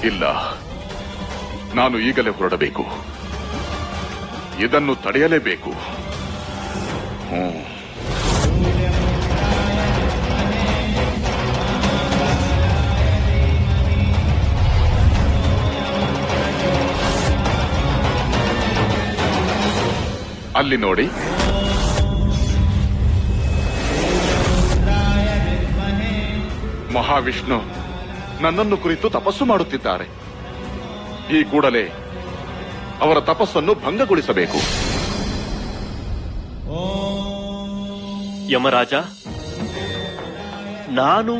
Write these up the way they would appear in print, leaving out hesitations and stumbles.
ಇಲ್ಲ, ನಾನು ಈಗಲೇ ಹೊರಡಬೇಕು. ಇದನ್ನು ತಡೆಯಲೇಬೇಕು. ಅಲ್ಲಿ ನೋಡಿ, ಮಹಾವಿಷ್ಣು ನನ್ನನ್ನು ಕುರಿತು ತಪಸ್ಸು ಮಾಡುತ್ತಿದ್ದಾರೆ. ಈ ಕೂಡಲೇ ಅವರ ತಪಸ್ಸನ್ನು ಭಂಗಗೊಳಿಸಬೇಕು. ಯಮರಾಜ, ನಾನು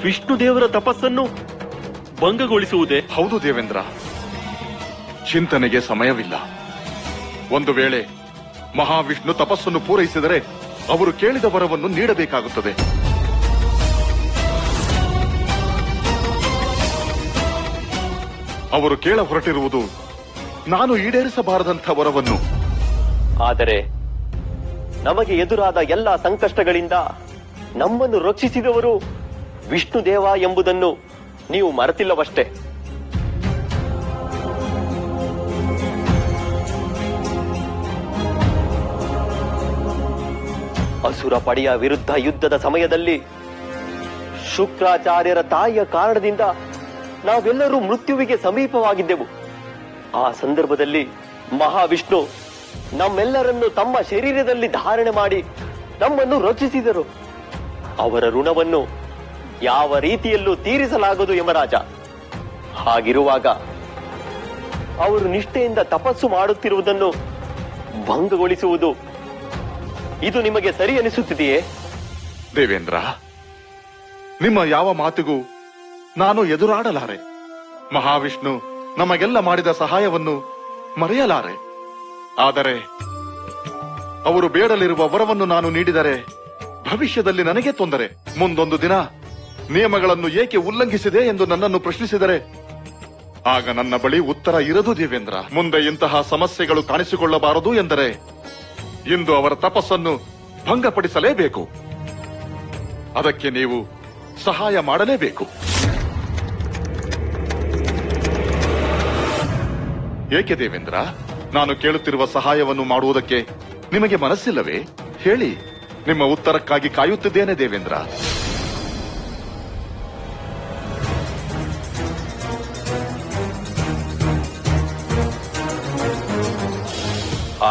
ವಿಷ್ಣು ದೇವರ ತಪಸ್ಸನ್ನು ಭಂಗಗೊಳಿಸುವುದೇ? ಹೌದು ದೇವೇಂದ್ರ, ಚಿಂತನೆಗೆ ಸಮಯವಿಲ್ಲ. ಒಂದು ವೇಳೆ ಮಹಾವಿಷ್ಣು ತಪಸ್ಸನ್ನು ಪೂರೈಸಿದರೆ ಅವರು ಕೇಳಿದ ವರವನ್ನು ನೀಡಬೇಕಾಗುತ್ತದೆ. ಅವರು ಕೇಳ ಹೊರಟಿರುವುದು ನಾನು ಈಡೇರಿಸಬಾರದಂಥ ವರವನ್ನು. ಆದರೆ ನಮಗೆ ಎದುರಾದ ಎಲ್ಲ ಸಂಕಷ್ಟಗಳಿಂದ ನಮ್ಮನ್ನು ರಕ್ಷಿಸಿದವರು ವಿಷ್ಣು ದೇವ ಎಂಬುದನ್ನು ನೀವು ಮರೆತಿಲ್ಲವಷ್ಟೇ. ಅಸುರ ಪಡೆಯ ವಿರುದ್ಧ ಯುದ್ಧದ ಸಮಯದಲ್ಲಿ ಶುಕ್ರಾಚಾರ್ಯರ ತಾಯಿಯ ಕಾರಣದಿಂದ ನಾವೆಲ್ಲರೂ ಮೃತ್ಯುವಿಗೆ ಸಮೀಪವಾಗಿದ್ದೆವು. ಆ ಸಂದರ್ಭದಲ್ಲಿ ಮಹಾವಿಷ್ಣು ನಮ್ಮೆಲ್ಲರನ್ನು ತಮ್ಮ ಶರೀರದಲ್ಲಿ ಧಾರಣೆ ಮಾಡಿ ನಮ್ಮನ್ನು ರಕ್ಷಿಸಿದರು. ಅವರ ಋಣವನ್ನು ಯಾವ ರೀತಿಯಲ್ಲೂ ತೀರಿಸಲಾಗದು ಯಮರಾಜ. ಹಾಗಿರುವಾಗ ಅವರು ನಿಷ್ಠೆಯಿಂದ ತಪಸ್ಸು ಮಾಡುತ್ತಿರುವುದನ್ನು ಭಂಗಗೊಳಿಸುವುದು ಇದು ನಿಮಗೆ ಸರಿ ಅನಿಸುತ್ತಿದೆಯೇ? ದೇವೇಂದ್ರ, ನಿಮ್ಮ ಯಾವ ಮಾತಿಗೂ ನಾನು ಎದುರಾಡಲಾರೆ. ಮಹಾವಿಷ್ಣು ನಮಗೆಲ್ಲ ಮಾಡಿದ ಸಹಾಯವನ್ನು ಮರೆಯಲಾರೆ. ಆದರೆ ಅವರು ಬೇಡಲಿರುವ ವರವನ್ನು ನಾನು ನೀಡಿದರೆ ಭವಿಷ್ಯದಲ್ಲಿ ನನಗೆ ತೊಂದರೆ. ಮುಂದೊಂದು ದಿನ ನಿಯಮಗಳನ್ನು ಏಕೆ ಉಲ್ಲಂಘಿಸಿದೆ ಎಂದು ನನ್ನನ್ನು ಪ್ರಶ್ನಿಸಿದರೆ ಆಗ ನನ್ನ ಬಳಿ ಉತ್ತರ ಇರದು ದೇವೇಂದ್ರ. ಮುಂದೆ ಇಂತಹ ಸಮಸ್ಯೆಗಳು ಕಾಣಿಸಿಕೊಳ್ಳಬಾರದು ಎಂದರೆ ಇಂದು ಅವರ ತಪಸ್ಸನ್ನು ಭಂಗಪಡಿಸಲೇಬೇಕು. ಅದಕ್ಕೆ ನೀವು ಸಹಾಯ ಮಾಡಲೇಬೇಕು. ಏಕೆ ದೇವೇಂದ್ರ, ನಾನು ಕೇಳುತ್ತಿರುವ ಸಹಾಯವನ್ನು ಮಾಡುವುದಕ್ಕೆ ನಿಮಗೆ ಮನಸ್ಸಿಲ್ಲವೇ? ಹೇಳಿ, ನಿಮ್ಮ ಉತ್ತರಕ್ಕಾಗಿ ಕಾಯುತ್ತಿದ್ದೇನೆ ದೇವೇಂದ್ರ.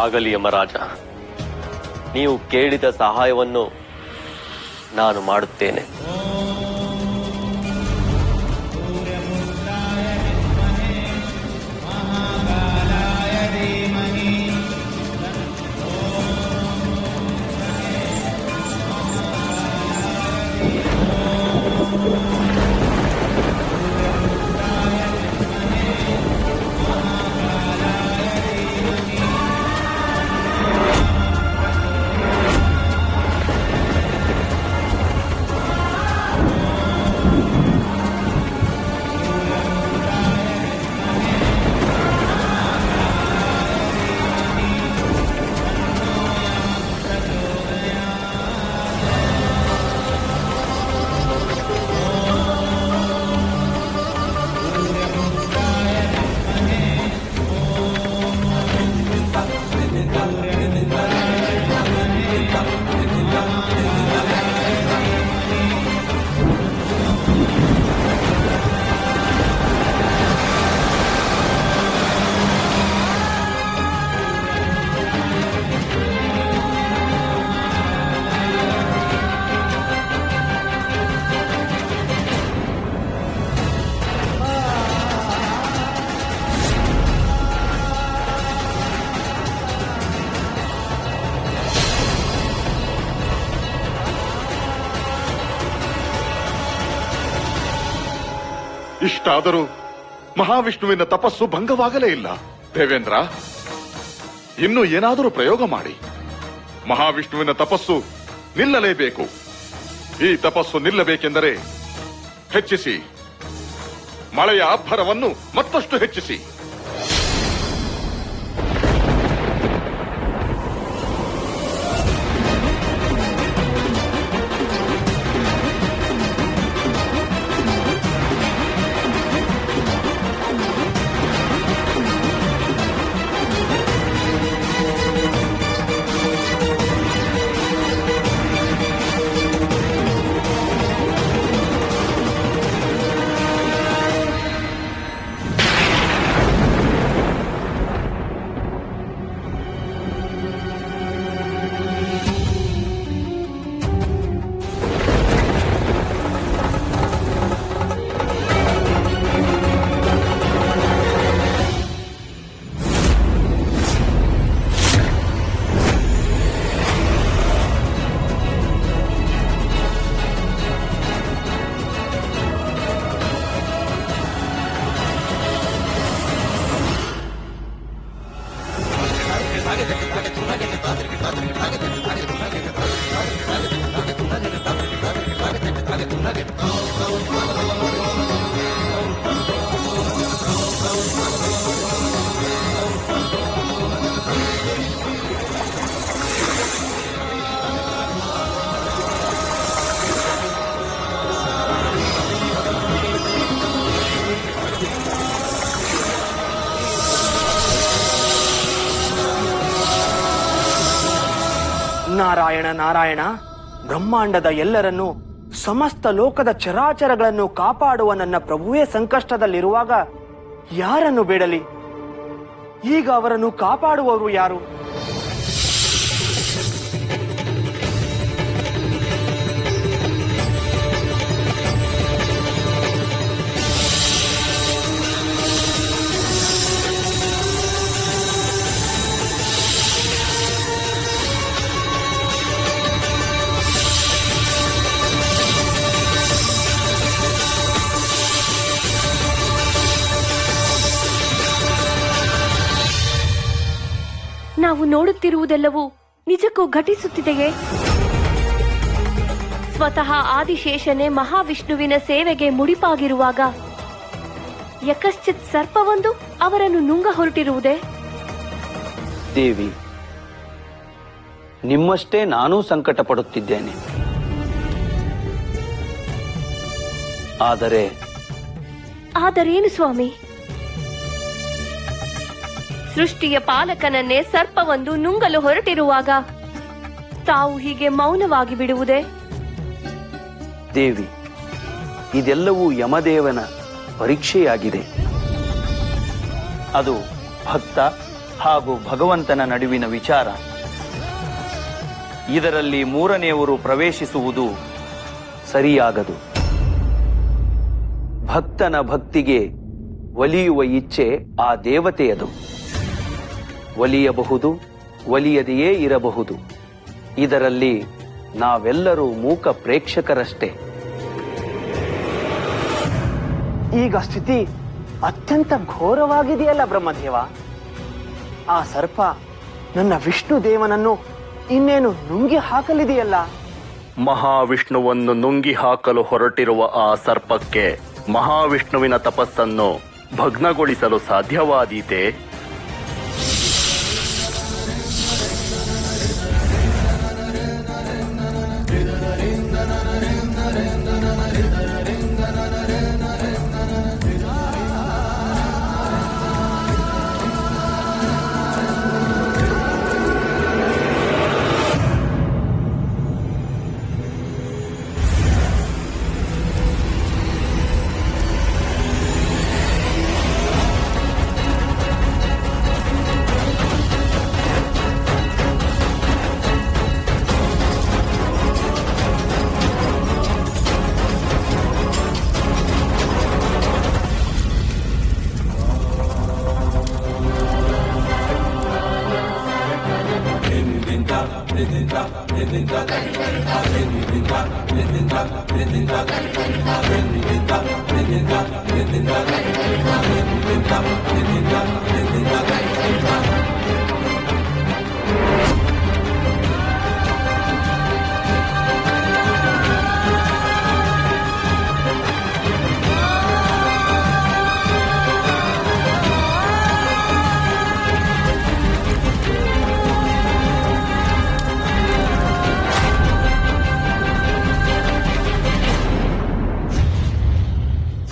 ಆಗಲಿ ಯಮರಾಜ, ನೀವು ಕೇಳಿದ ಸಹಾಯವನ್ನು ನಾನು ಮಾಡುತ್ತೇನೆ. ಇಷ್ಟಾದರೂ ಮಹಾವಿಷ್ಣುವಿನ ತಪಸ್ಸು ಭಂಗವಾಗಲೇ ಇಲ್ಲ. ದೇವೇಂದ್ರ, ಇನ್ನು ಏನಾದರೂ ಪ್ರಯೋಗ ಮಾಡಿ. ಮಹಾವಿಷ್ಣುವಿನ ತಪಸ್ಸು ನಿಲ್ಲಲೇಬೇಕು. ಈ ತಪಸ್ಸು ನಿಲ್ಲಬೇಕೆಂದರೆ ಹೆಚ್ಚಿಸಿ, ಮಳೆಯ ಅಬ್ಬರವನ್ನು ಮತ್ತಷ್ಟು ಹೆಚ್ಚಿಸಿ. ನಾರಾಯಣ ನಾರಾಯಣ, ಬ್ರಹ್ಮಾಂಡದ ಎಲ್ಲರನ್ನೂ ಸಮಸ್ತ ಲೋಕದ ಚರಾಚರಗಳನ್ನು ಕಾಪಾಡುವ ನನ್ನ ಪ್ರಭುವೇ ಸಂಕಷ್ಟದಲ್ಲಿರುವಾಗ ಯಾರನ್ನು ಬೇಡಲಿ? ಈಗ ಅವರನ್ನು ಕಾಪಾಡುವವರು ಯಾರು? ನಾವು ನೋಡುತ್ತಿರುವುದೆಲ್ಲವೂ ನಿಜಕ್ಕೂ ಘಟಿಸುತ್ತಿದೆಯೇ? ಸ್ವತಃ ಆದಿಶೇಷನೇ ಮಹಾವಿಷ್ಣುವಿನ ಸೇವೆಗೆ ಮುಡಿಪಾಗಿರುವಾಗ ಯಕಶ್ಚಿತ್ ಸರ್ಪವೊಂದು ಅವರನ್ನು ನುಂಗ ಹೊರಟಿರುವುದೇ? ದೇವಿ, ನಿಮ್ಮಷ್ಟೇ ನಾನೂ ಸಂಕಟ ಪಡುತ್ತಿದ್ದೇನೆ. ಆದರೇನು ಸ್ವಾಮಿ? ಸೃಷ್ಟಿಯ ಪಾಲಕನನ್ನೇ ಸರ್ಪವೊಂದು ನುಂಗಲು ಹೊರಟಿರುವಾಗ ತಾವು ಹೀಗೆ ಮೌನವಾಗಿ ಬಿಡುವುದೇ? ದೇವಿ, ಇದೆಲ್ಲವೂ ಯಮದೇವನ ಪರೀಕ್ಷೆಯಾಗಿದೆ. ಅದು ಭಕ್ತ ಹಾಗೂ ಭಗವಂತನ ನಡುವಿನ ವಿಚಾರ. ಇದರಲ್ಲಿ ಮೂರನೆಯವರು ಪ್ರವೇಶಿಸುವುದು ಸರಿಯಾಗದು. ಭಕ್ತನ ಭಕ್ತಿಗೆ ಒಲಿಯುವ ಇಚ್ಛೆ ಆ ದೇವತೆಯದು. ಒಲಿಯಬಹುದು, ಒಲಿಯದೆಯೇ ಇರಬಹುದು. ಇದರಲ್ಲಿ ನಾವೆಲ್ಲರೂ ಮೂಕ ಪ್ರೇಕ್ಷಕರಷ್ಟೇ. ಈಗ ಸ್ಥಿತಿ ಅತ್ಯಂತ ಘೋರವಾಗಿದೆಯಲ್ಲ ಬ್ರಹ್ಮದೇವ. ಆ ಸರ್ಪ ನನ್ನ ವಿಷ್ಣು ದೇವನನ್ನು ಇನ್ನೇನು ನುಂಗಿ ಹಾಕಲಿದೆಯಲ್ಲ. ಮಹಾವಿಷ್ಣುವನ್ನು ನುಂಗಿ ಹಾಕಲು ಹೊರಟಿರುವ ಆ ಸರ್ಪಕ್ಕೆ ಮಹಾವಿಷ್ಣುವಿನ ತಪಸ್ಸನ್ನು ಭಗ್ನಗೊಳಿಸಲು ಸಾಧ್ಯವಾದೀತೆ?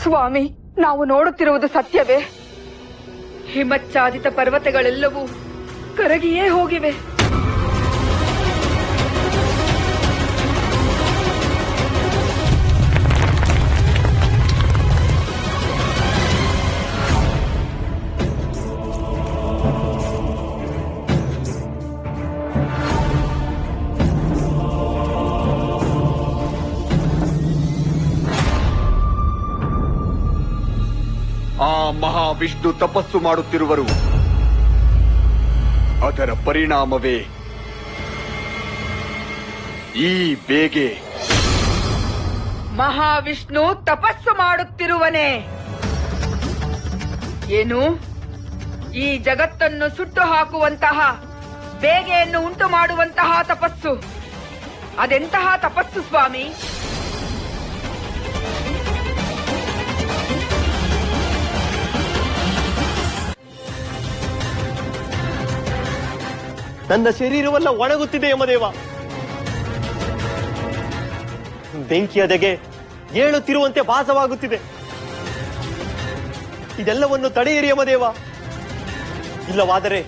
ಸ್ವಾಮಿ, ನಾವು ನೋಡುತ್ತಿರುವುದು ಸತ್ಯವೇ? ಹಿಮಚ್ಛಾದಿತ ಪರ್ವತಗಳೆಲ್ಲವೂ ಕರಗಿಯೇ ಹೋಗಿವೆ. ಆ ಮಹಾವಿಷ್ಣು ತಪಸ್ಸು ಮಾಡುತ್ತಿರುವರು. ಅದರ ಪರಿಣಾಮವೇ ಈ ಬೇಗೆ. ಮಹಾವಿಷ್ಣು ತಪಸ್ಸು ಮಾಡುತ್ತಿರುವನೇ? ಏನು, ಈ ಜಗತ್ತನ್ನು ಸುಟ್ಟು ಹಾಕುವಂತಹ, ಬೇಗೆಯನ್ನು ಉಂಟು ಮಾಡುವಂತಹ ತಪಸ್ಸು? ಅದೆಂತಹ ತಪಸ್ಸು ಸ್ವಾಮಿ? ನನ್ನ ಶರೀರವೆಲ್ಲ ಒಣಗುತ್ತಿದೆ ಯಮದೇವ. ಬೆಂಕಿಯದೆಗೆ ಏಳುತ್ತಿರುವಂತೆ ಭಾಸವಾಗುತ್ತಿದೆ. ಇದೆಲ್ಲವನ್ನು ತಡೆಯಿರಿ ಯಮದೇವ, ಇಲ್ಲವಾದರೆ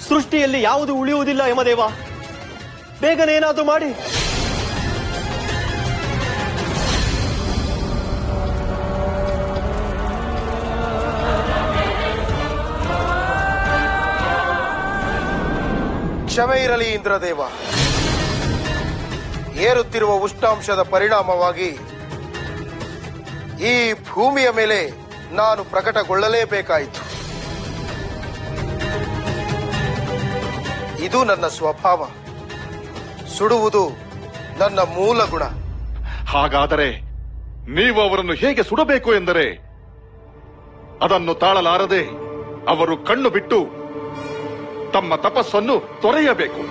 ಸೃಷ್ಟಿಯಲ್ಲಿ ಯಾವುದು ಉಳಿಯುವುದಿಲ್ಲ ಯಮದೇವ. ಬೇಗನೆ ಏನಾದ್ರೂ ಮಾಡಿ. ಕ್ಷಮೆ ಇರಲಿ ಇಂದ್ರದೇವ. ಏರುತ್ತಿರುವ ಉಷ್ಣಾಂಶದ ಪರಿಣಾಮವಾಗಿ ಈ ಭೂಮಿಯ ಮೇಲೆ ನಾನು ಪ್ರಕಟಗೊಳ್ಳಲೇಬೇಕಾಯಿತು. ಇದು ನನ್ನ ಸ್ವಭಾವ. ಸುಡುವುದು ನನ್ನ ಮೂಲ ಗುಣ. ಹಾಗಾದರೆ ನೀವು ಅವರನ್ನು ಹೇಗೆ ಸುಡಬೇಕು ಎಂದರೆ ಅದನ್ನು ತಾಳಲಾರದೆ ಅವರು ಕಣ್ಣು ಬಿಟ್ಟು ತಮ್ಮ ತಪಸ್ಸನ್ನು ತೊರೆಯಬೇಕು.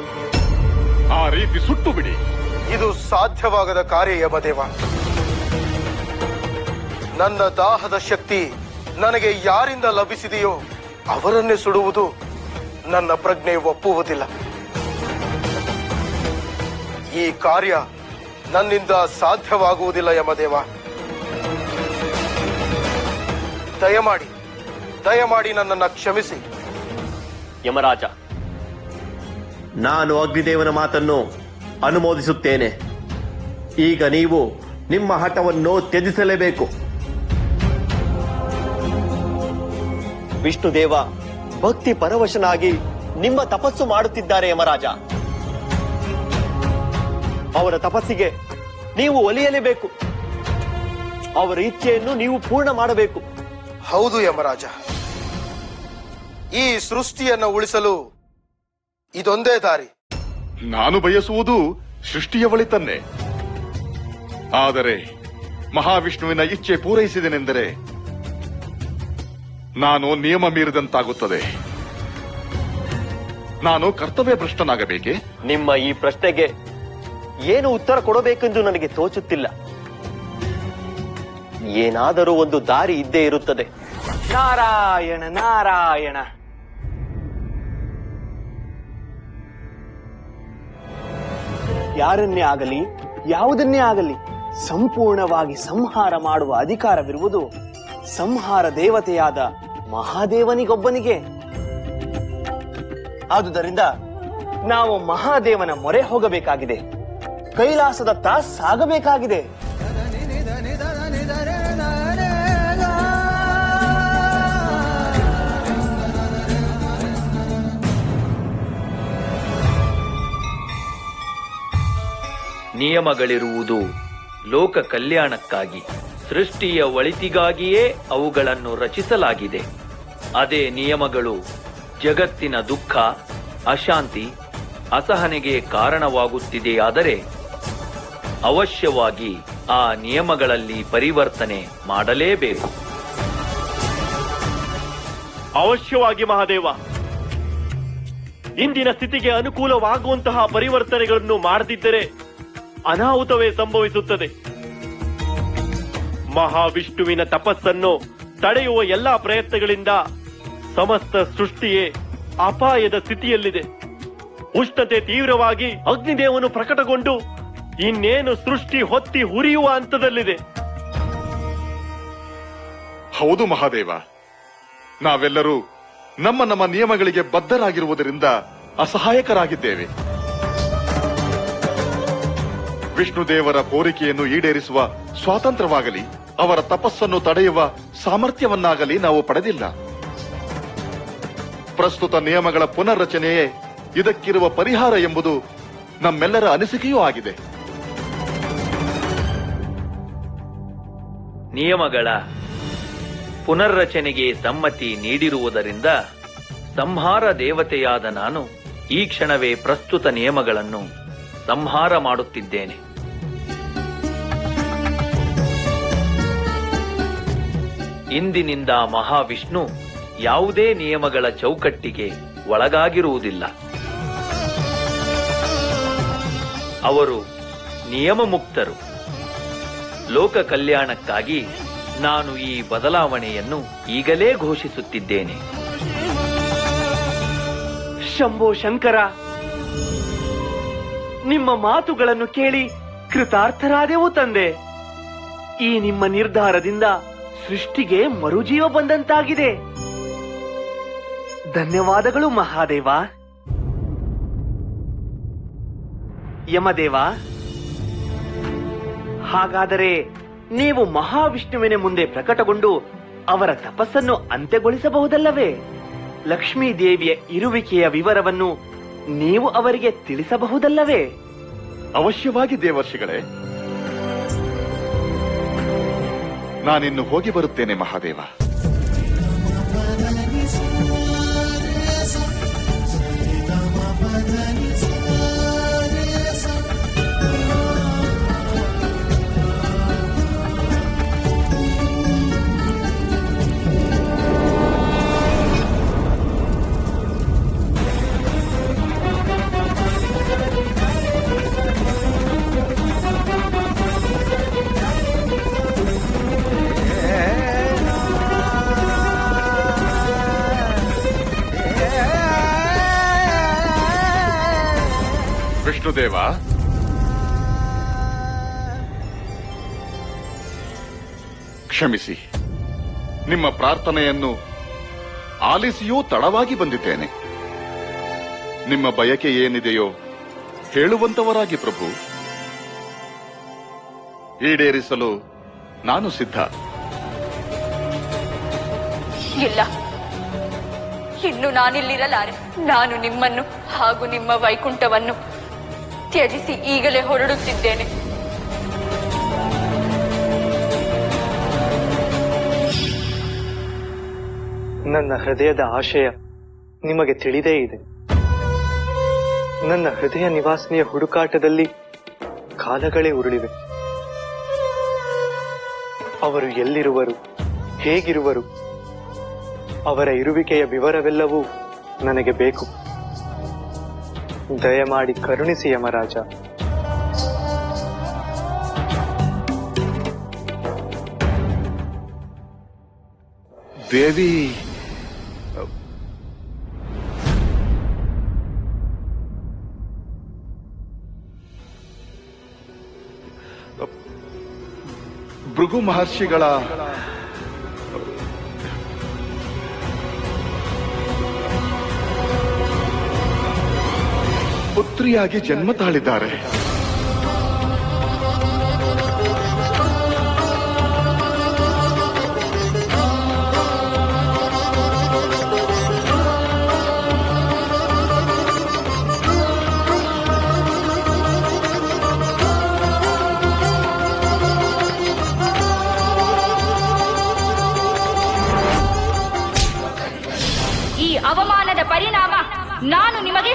ಆ ರೀತಿ ಸುಟ್ಟು ಬಿಡಿ. ಇದು ಸಾಧ್ಯವಾಗದ ಕಾರ್ಯ ಯಮದೇವ. ನನ್ನ ದಾಹದ ಶಕ್ತಿ ನನಗೆ ಯಾರಿಂದ ಲಭಿಸಿದೆಯೋ ಅವರನ್ನೇ ಸುಡುವುದು ನನ್ನ ಪ್ರಜ್ಞೆ ಒಪ್ಪುವುದಿಲ್ಲ. ಈ ಕಾರ್ಯ ನನ್ನಿಂದ ಸಾಧ್ಯವಾಗುವುದಿಲ್ಲ ಯಮದೇವ. ದಯಮಾಡಿ ನನ್ನನ್ನು ಕ್ಷಮಿಸಿ. ಯಮರಾಜ, ನಾನು ಅಗ್ನಿದೇವನ ಮಾತನ್ನು ಅನುಮೋದಿಸುತ್ತೇನೆ. ಈಗ ನೀವು ನಿಮ್ಮ ಹಠವನ್ನು ತ್ಯಜಿಸಲೇಬೇಕು. ವಿಷ್ಣುದೇವ ಭಕ್ತಿ ಪರವಶನಾಗಿ ನಿಮ್ಮ ತಪಸ್ಸು ಮಾಡುತ್ತಿದ್ದಾರೆ ಯಮರಾಜ. ಅವರ ತಪಸ್ಸಿಗೆ ನೀವು ಒಲಿಯಲೇಬೇಕು. ಅವರ ಇಚ್ಛೆಯನ್ನು ನೀವು ಪೂರ್ಣ ಮಾಡಬೇಕು. ಹೌದು ಯಮರಾಜ. ಈ ಸೃಷ್ಟಿಯನ್ನು ಉಳಿಸಲು ಇದೊಂದೇ ದಾರಿ. ನಾನು ಬಯಸುವುದು ಸೃಷ್ಟಿಯ ಒಳಿತನ್ನೇ. ಆದರೆ ಮಹಾವಿಷ್ಣುವಿನ ಇಚ್ಛೆ ಪೂರೈಸಿದೆನೆಂದರೆ ನಾನು ನಿಯಮ ಮೀರಿದಂತಾಗುತ್ತದೆ. ನಾನು ಕರ್ತವ್ಯ ಭ್ರಷ್ಟನಾಗಬೇಕೆ? ನಿಮ್ಮ ಈ ಪ್ರಶ್ನೆಗೆ ಏನು ಉತ್ತರ ಕೊಡಬೇಕೆಂದು ನನಗೆ ತೋಚುತ್ತಿಲ್ಲ. ಏನಾದರೂ ಒಂದು ದಾರಿ ಇದ್ದೇ ಇರುತ್ತದೆ. ನಾರಾಯಣ ನಾರಾಯಣ. ಯಾರನ್ನೇ ಆಗಲಿ ಯಾವುದನ್ನೇ ಆಗಲಿ ಸಂಪೂರ್ಣವಾಗಿ ಸಂಹಾರ ಮಾಡುವ ಅಧಿಕಾರವಿರುವುದು ಸಂಹಾರ ದೇವತೆಯಾದ ಮಹಾದೇವನಿಗೊಬ್ಬನಿಗೆ. ಆದುದರಿಂದ ನಾವು ಮಹಾದೇವನ ಮೊರೆ ಹೋಗಬೇಕಾಗಿದೆ. ಕೈಲಾಸದತ್ತ ಸಾಗಬೇಕಾಗಿದೆ. ನಿಯಮಗಳಿರುವುದು ಲೋಕ ಕಲ್ಯಾಣಕ್ಕಾಗಿ, ಸೃಷ್ಟಿಯ ಒಳಿತಿಗಾಗಿಯೇ ಅವುಗಳನ್ನು ರಚಿಸಲಾಗಿದೆ. ಅದೇ ನಿಯಮಗಳು ಜಗತ್ತಿನ ದುಃಖ, ಅಶಾಂತಿ, ಅಸಹನೆಗೆ ಕಾರಣವಾಗುತ್ತಿದೆಯಾದರೆ ಅವಶ್ಯವಾಗಿ ಆ ನಿಯಮಗಳಲ್ಲಿ ಪರಿವರ್ತನೆ ಮಾಡಲೇಬೇಕು. ಅವಶ್ಯವಾಗಿ ಮಹಾದೇವ. ಇಂದಿನ ಸ್ಥಿತಿಗೆ ಅನುಕೂಲವಾಗುವಂತಹ ಪರಿವರ್ತನೆಗಳನ್ನು ಮಾಡದಿದ್ದರೆ ಅನಾಹುತವೇ ಸಂಭವಿಸುತ್ತದೆ. ಮಹಾವಿಷ್ಣುವಿನ ತಪಸ್ಸನ್ನು ತಡೆಯುವ ಎಲ್ಲಾ ಪ್ರಯತ್ನಗಳಿಂದ ಸಮಸ್ತ ಸೃಷ್ಟಿಯೇ ಅಪಾಯದ ಸ್ಥಿತಿಯಲ್ಲಿದೆ. ಉಷ್ಣತೆ ತೀವ್ರವಾಗಿ ಅಗ್ನಿದೇವನು ಪ್ರಕಟಗೊಂಡು ಇನ್ನೇನು ಸೃಷ್ಟಿ ಹೊತ್ತಿ ಉರಿಯುವ ಹಂತದಲ್ಲಿದೆ. ಹೌದು ಮಹಾದೇವ, ನಾವೆಲ್ಲರೂ ನಮ್ಮ ನಮ್ಮ ನಿಯಮಗಳಿಗೆ ಬದ್ಧರಾಗಿರುವುದರಿಂದ ಅಸಹಾಯಕರಾಗಿದ್ದೇವೆ. ವಿಷ್ಣುದೇವರ ಕೋರಿಕೆಯನ್ನು ಈಡೇರಿಸುವ ಸ್ವಾತಂತ್ರ್ಯವಾಗಲಿ ಅವರ ತಪಸ್ಸನ್ನು ತಡೆಯುವ ಸಾಮರ್ಥ್ಯವನ್ನಾಗಲಿ ನಾವು ಪಡೆದಿಲ್ಲ. ಪ್ರಸ್ತುತ ನಿಯಮಗಳ ಪುನರ್ರಚನೆಯೇ ಇದಕ್ಕಿರುವ ಪರಿಹಾರ ಎಂಬುದು ನಮ್ಮೆಲ್ಲರ ಅನಿಸಿಕೆಯೂ ಆಗಿದೆ. ನಿಯಮಗಳ ಪುನರ್ರಚನೆಗೆ ಸಮ್ಮತಿ ನೀಡಿರುವುದರಿಂದ ಸಂಹಾರ ದೇವತೆಯಾದ ನಾನು ಈ ಕ್ಷಣವೇ ಪ್ರಸ್ತುತ ನಿಯಮಗಳನ್ನು ಸಂಹಾರ ಮಾಡುತ್ತಿದ್ದೇನೆ. ಇಂದಿನಿಂದ ಮಹಾವಿಷ್ಣು ಯಾವುದೇ ನಿಯಮಗಳ ಚೌಕಟ್ಟಿಗೆ ಒಳಗಾಗಿರುವುದಿಲ್ಲ. ಅವರು ನಿಯಮ ಮುಕ್ತರು. ಲೋಕ ಕಲ್ಯಾಣಕ್ಕಾಗಿ ನಾನು ಈ ಬದಲಾವಣೆಯನ್ನು ಈಗಲೇ ಘೋಷಿಸುತ್ತಿದ್ದೇನೆ. ಶಂಭೋ ಶಂಕರ, ನಿಮ್ಮ ಮಾತುಗಳನ್ನು ಕೇಳಿ ಕೃತಾರ್ಥರಾದೆವು ತಂದೆ. ಈ ನಿಮ್ಮ ನಿರ್ಧಾರದಿಂದ ಸೃಷ್ಟಿಗೆ ಮರುಜೀವ ಬಂದಂತಾಗಿದೆ. ಧನ್ಯವಾದಗಳು ಮಹಾದೇವ. ಯಮದೇವ, ಹಾಗಾದರೆ ನೀವು ಮಹಾವಿಷ್ಣುವಿನ ಮುಂದೆ ಪ್ರಕಟಗೊಂಡು ಅವರ ತಪಸ್ಸನ್ನು ಅಂತ್ಯಗೊಳಿಸಬಹುದಲ್ಲವೇ? ಲಕ್ಷ್ಮೀ ದೇವಿಯ ಇರುವಿಕೆಯ ವಿವರವನ್ನು ನೀವು ಅವರಿಗೆ ತಿಳಿಸಬಹುದಲ್ಲವೇ? ಅವಶ್ಯವಾಗಿ ದೇವರ್ಷಿಗಳೇ, ನಾನಿನ್ನು ಹೋಗಿ ಬರುತ್ತೇನೆ ಮಹಾದೇವ. ವಿಷ್ಣುದೇವ, ಕ್ಷಮಿಸಿ. ನಿಮ್ಮ ಪ್ರಾರ್ಥನೆಯನ್ನು ಆಲಿಸಿಯೂ ತಡವಾಗಿ ಬಂದಿದ್ದೇನೆ. ನಿಮ್ಮ ಬಯಕೆ ಏನಿದೆಯೋ ಹೇಳುವಂತವರಾಗಿ ಪ್ರಭು. ಈಡೇರಿಸಲು ನಾನು ಸಿದ್ಧ. ಇಲ್ಲ, ಇನ್ನು ನಾನಿಲ್ಲಿರಲಾರೆ. ನಾನು ನಿಮ್ಮನ್ನು ಹಾಗೂ ನಿಮ್ಮ ವೈಕುಂಠವನ್ನು ತ್ಯಜಿಸಿ ಈಗಲೇ ಹೊರಡುತ್ತಿದ್ದೇನೆ. ನನ್ನ ಹೃದಯದ ಆಶಯ ನಿಮಗೆ ತಿಳಿದೇ ಇದೆ. ನನ್ನ ಹೃದಯ ನಿವಾಸನೆಯ ಹುಡುಕಾಟದಲ್ಲಿ ಕಾಲಗಳೇ ಉರುಳಿವೆ. ಅವರು ಎಲ್ಲಿರುವರು, ಹೇಗಿರುವರು, ಅವರ ಇರುವಿಕೆಯ ವಿವರವೆಲ್ಲವೂ ನನಗೆ ಬೇಕು. ದಯಮಾಡಿ ಕರುಣಿಸಿ ಯಮರಾಜ. ದೇವಿ, ಭೃಗು ಮಹರ್ಷಿಗಳ ಪುತ್ರಿಯಾಗಿ ಜನ್ಮ ತಾಳಿದ್ದಾರೆ. ಈ ಅವಮಾನದ ಪರಿಣಾಮ ನಾನು ನಿಮಗೆ